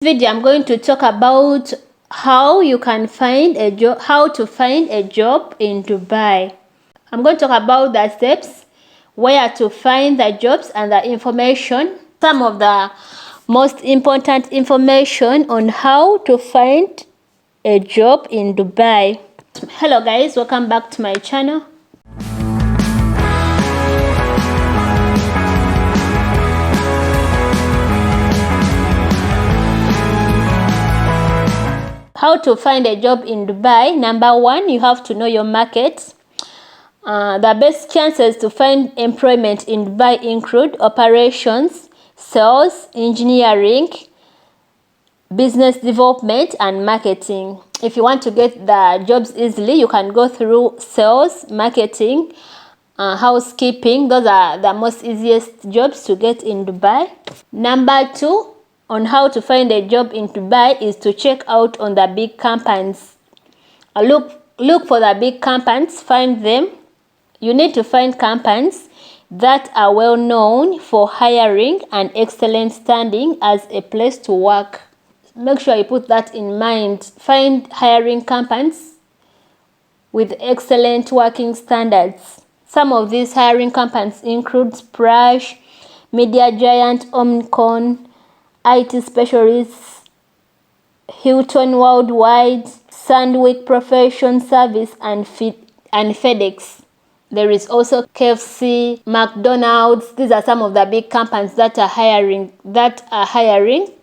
Video I'm going to talk about how you can find a job, how to find a job in Dubai. I'm going to talk about the steps, where to find the jobs and the information, some of the most important information on how to find a job in Dubai. Hello guys, welcome back to my channel. How to find a job in Dubai. Number one, you have to know your market. The best chances to find employment in Dubai include operations, sales, engineering, business development, and marketing. If you want to get the jobs easily, you can go through sales, marketing, housekeeping. Those are the most easiest jobs to get in Dubai. Number two, on how to find a job in Dubai is to check out on the big companies. Look for the big companies, find them. You need to find companies that are well known for hiring and excellent standing as a place to work. Make sure you put that in mind. Find hiring companies with excellent working standards. Some of these hiring companies include Splash, media giant Omnicom, IT specialists, Hilton Worldwide, Sandwich Profession Service, and FedEx. There is also KFC, McDonald's. These are some of the big companies that are hiring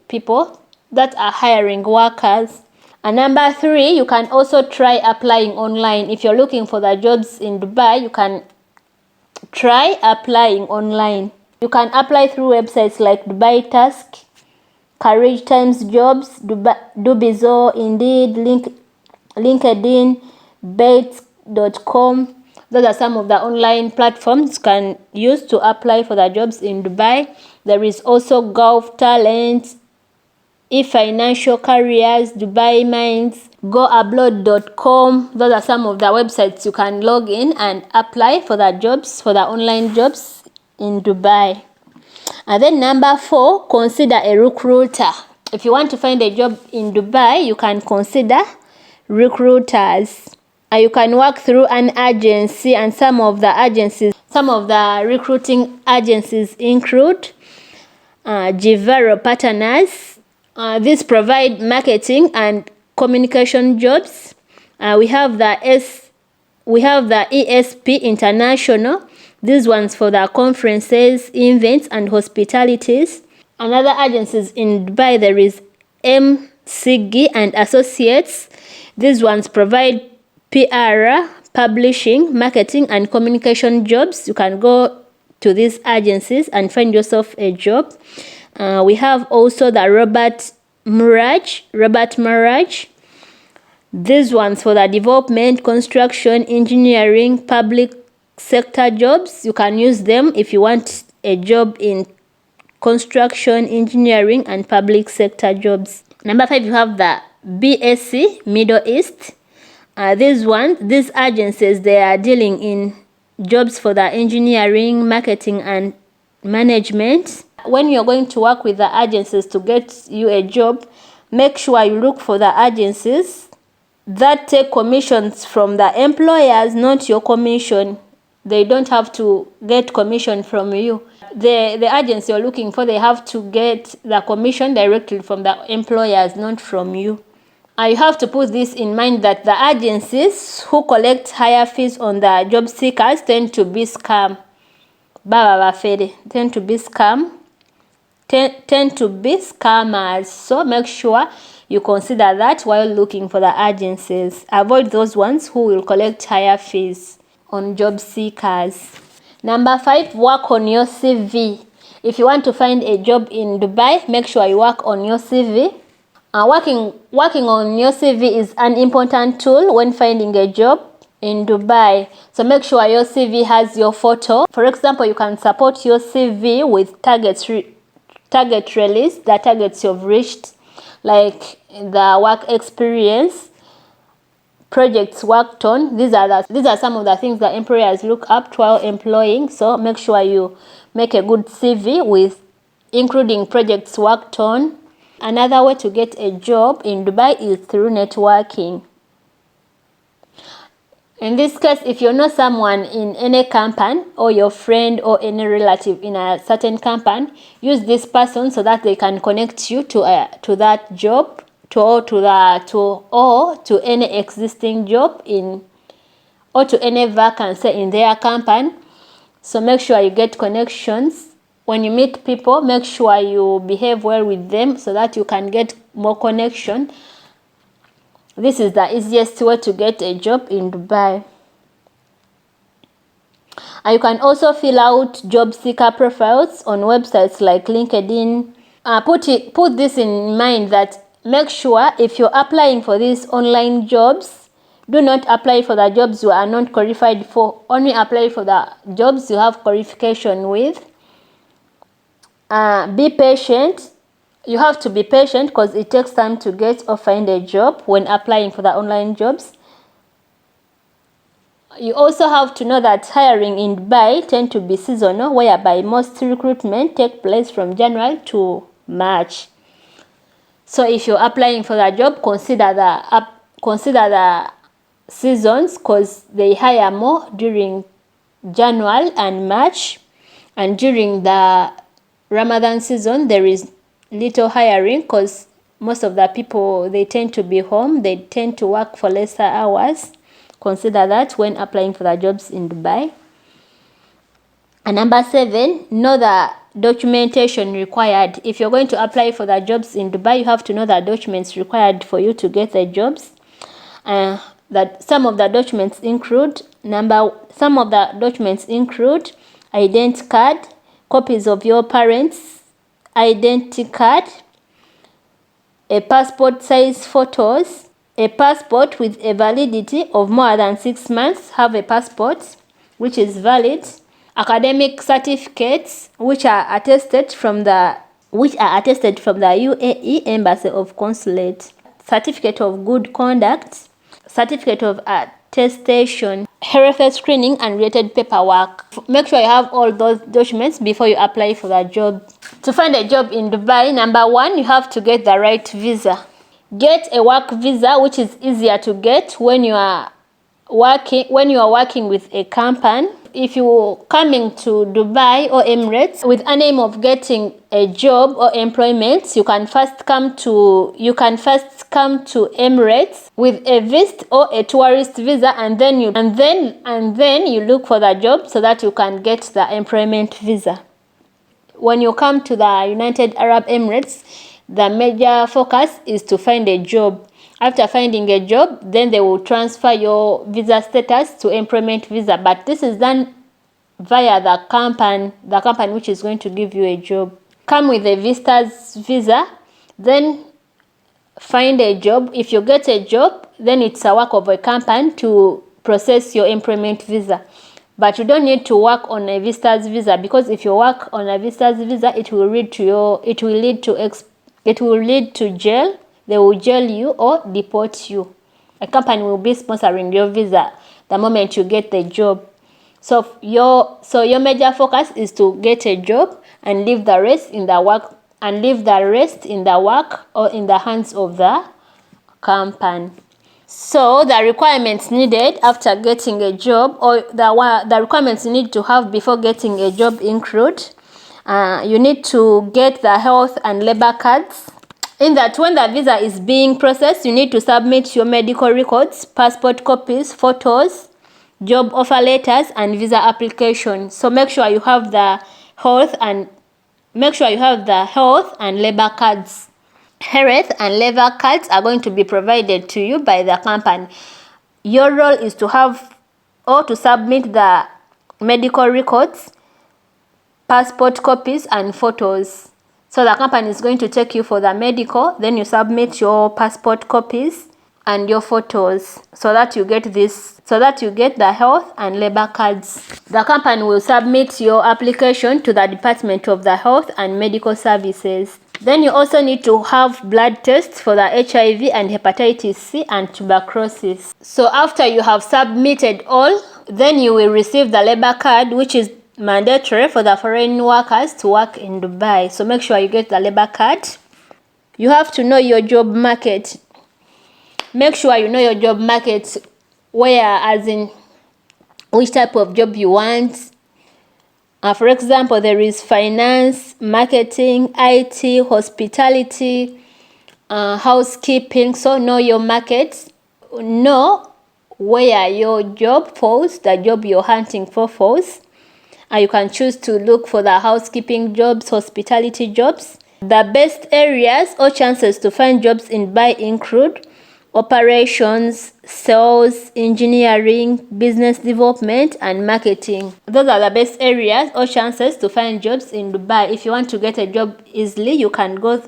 people, that are hiring workers. And number three, you can also try applying online. If you're looking for the jobs in Dubai, you can try applying online. You can apply through websites like Dubai Task, Career Times Jobs, Dubizo, Indeed, LinkedIn, Bates.com. Those are some of the online platforms you can use to apply for the jobs in Dubai. There is also Gulf Talent, eFinancial Careers, Dubai Minds, GoAbroad.com. Those are some of the websites you can log in and apply for the jobs, for the online jobs in Dubai. And then number four, consider a recruiter. If you want to find a job in Dubai, you can consider recruiters. You can work through an agency, and some of the recruiting agencies include Jivaro Partners. These provide marketing and communication jobs. We have the ESP International. These ones for the conferences, events, and hospitalities. Another agencies in Dubai, there is MCG and Associates. These ones provide PR, publishing, marketing, and communication jobs. You can go to these agencies and find yourself a job. We have also the Robert Maraj. These ones for the development, construction, engineering, public sector jobs. You can use them if you want a job in construction, engineering, and public sector jobs. Number five, you have the BSc Middle East. These agencies, they are dealing in jobs for the engineering, marketing, and management. When you're going to work with the agencies to get you a job, make sure you look for the agencies that take commissions from the employers, not your commission. They don't have to get commission from you. The agency you're looking for, they have to get the commission directly from the employers, not from you. You have to put this in mind that the agencies who collect higher fees on the job seekers tend to be scam. Tend to be scammers. So make sure you consider that while looking for the agencies. Avoid those ones who will collect higher fees on job seekers. Number five, work on your CV. If you want to find a job in Dubai, make sure you work on your CV. Working on your CV is an important tool when finding a job in Dubai. So make sure your CV has your photo. For example, you can support your CV with target release, the targets you've reached, like the work experience, projects worked on. These are some of the things that employers look up to while employing. So make sure you make a good CV with including projects worked on, Another way to get a job in Dubai is through networking. In this case, if you know someone in any company or your friend or any relative in a certain company, use this person so that they can connect you to that job, to any existing job or to any vacancy in their company. So make sure you get connections. When you meet people, make sure you behave well with them so that you can get more connection. This is the easiest way to get a job in Dubai. And you can also fill out job seeker profiles on websites like LinkedIn. Put this in mind that make sure if you're applying for these online jobs, do not apply for the jobs you are not qualified for. Only apply for the jobs you have qualification with. Be patient. You have to be patient because it takes time to get or find a job when applying for the online jobs. You also have to know that hiring in Dubai tend to be seasonal, whereby most recruitment take place from January to March. So if you're applying for the job, consider the seasons because they hire more during January and March, and during the Ramadan season there is little hiring because most of the people, they tend to be home, they tend to work for lesser hours. Consider that when applying for the jobs in Dubai. And number 7, know the documentation required. If you're going to apply for the jobs in Dubai, you have to know the documents required for you to get the jobs. That some of the documents include identity card, copies of your parents' identity card, a passport size photos, a passport with a validity of more than 6 months. Have a passport which is valid. Academic certificates which are attested from the UAE Embassy of Consulate. Certificate of good conduct, certificate of attestation, health screening and related paperwork. Make sure you have all those documents before you apply for the job. To find a job in Dubai, number 1, you have to get the right visa. Get a work visa, which is easier to get when you are working with a company. If you're coming to Dubai or Emirates with a aim of getting a job or employment, you can first come to Emirates with a visit or a tourist visa, and then you look for the job so that you can get the employment visa. When you come to the United Arab Emirates, the major focus is to find a job. After finding a job, then they will transfer your visa status to employment visa. But this is done via the company which is going to give you a job. Come with a visitor's visa, then find a job. If you get a job, then it's a work of a company to process your employment visa. But you don't need to work on a visitor's visa, because if you work on a visitor's visa, it will lead to jail. They will jail you or deport you. A company will be sponsoring your visa the moment you get the job. So your major focus is to get a job and leave the rest in the work or in the hands of the company. So the requirements needed after getting a job, or the requirements you need to have before getting a job include you need to get the health and labor cards. In that, when the visa is being processed, you need to submit your medical records, passport copies, photos, job offer letters, and visa application. So make sure you have the health and labor cards. Health and labor cards are going to be provided to you by the company. Your role is to submit the medical records, passport copies, and photos. So the company is going to take you for the medical, then you submit your passport copies and your photos so that you get the health and labor cards. The company will submit your application to the Department of the Health and Medical Services. Then you also need to have blood tests for the HIV and hepatitis C and tuberculosis. So after you have submitted all, then you will receive the labor card, which is mandatory for the foreign workers to work in Dubai. So make sure you get the labor card. You have to know your job market. Make sure you know your job market, where, as in which type of job you want. For example, there is finance, marketing, IT, hospitality, housekeeping. So know your market. Know where your job falls, the job you're hunting for falls. You can choose to look for the housekeeping jobs, hospitality jobs. The best areas or chances to find jobs in Dubai include operations, sales, engineering, business development, and marketing. Those are the best areas or chances to find jobs in Dubai. If you want to get a job easily, you can go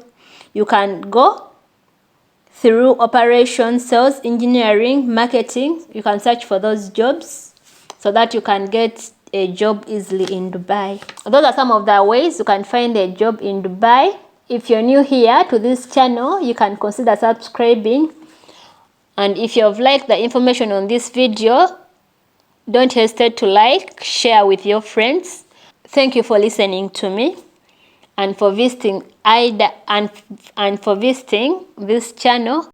through operations, sales, engineering, marketing. You can search for those jobs so that you can get a job easily in Dubai. Those are some of the ways you can find a job in Dubai. If you're new here to this channel, you can consider subscribing. And if you've liked the information on this video, don't hesitate to like, share with your friends. Thank you for listening to me and for visiting and for visiting this channel.